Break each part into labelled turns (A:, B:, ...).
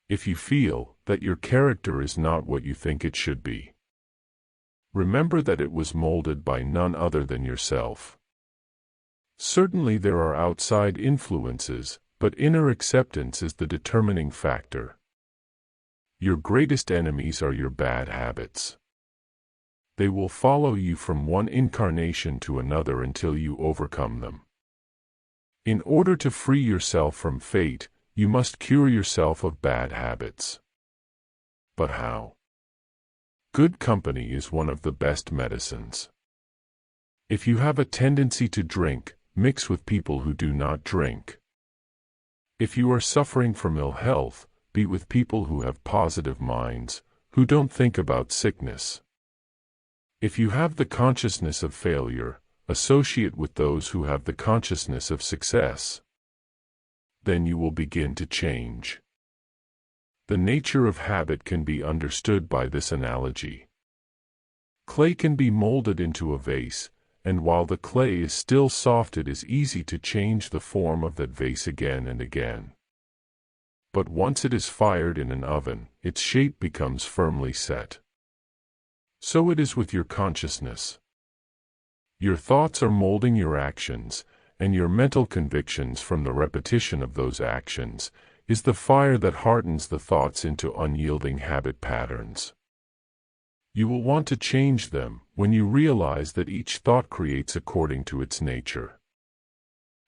A: If you feel that your character is not what you think it should be, remember that it was molded by none other than yourself. Certainly there are outside influences, but inner acceptance is the determining factor. Your greatest enemies are your bad habits. They will follow you from one incarnation to another until you overcome them. In order to free yourself from fate, you must cure yourself of bad habits. But how? Good company is one of the best medicines. If you have a tendency to drink, mix with people who do not drink. If you are suffering from ill health, be with people who have positive minds, who don't think about sickness. If you have the consciousness of failure, associate with those who have the consciousness of success. Then you will begin to change. The nature of habit can be understood by this analogy. Clay can be molded into a vase, and while the clay is still soft, it is easy to change the form of that vase again and again. But once it is fired in an oven, its shape becomes firmly set. So it is with your consciousness. Your thoughts are molding your actions, and your mental convictions from the repetition of those actions is the fire that hardens the thoughts into unyielding habit patterns. You will want to change them when you realize that each thought creates according to its nature.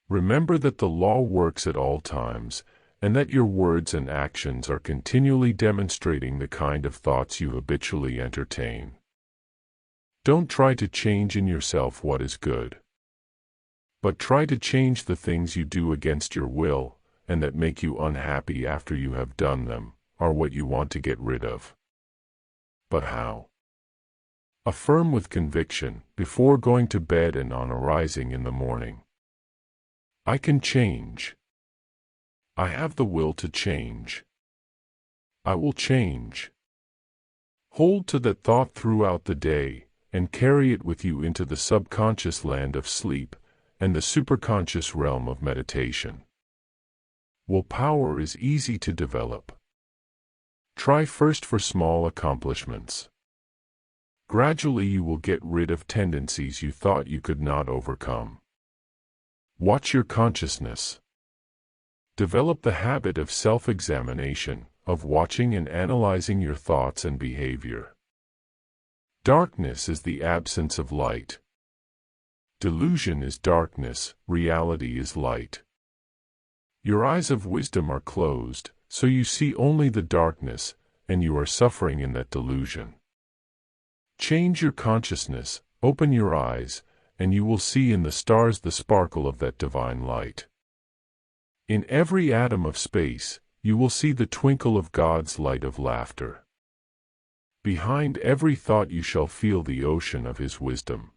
A: Remember that the law works at all times, and that your words and actions are continually demonstrating the kind of thoughts you habitually entertain. Don't try to change in yourself what is good, but try to change the things you do against your will, and that make you unhappy after you have done them, are what you want to get rid of. But how? Affirm with conviction, before going to bed and on arising in the morning. I can change. I have the will to change. I will change. Hold to that thought throughout the day, and carry it with you into the subconscious land of sleep, and the superconscious realm of meditation. Willpower is easy to develop. Try first for small accomplishments. Gradually you will get rid of tendencies you thought you could not overcome. Watch your consciousness. Develop the habit of self-examination, of watching and analyzing your thoughts and behavior. Darkness is the absence of light. Delusion is darkness, reality is light. Your eyes of wisdom are closed, so you see only the darkness, and you are suffering in that delusion. Change your consciousness, open your eyes, and you will see in the stars the sparkle of that divine light. In every atom of space, you will see the twinkle of God's light of laughter. Behind every thought you shall feel the ocean of His wisdom.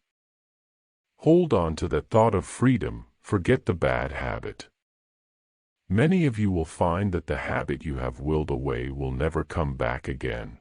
A: Hold on to that thought of freedom, forget the bad habit. Many of you will find that the habit you have willed away will never come back again.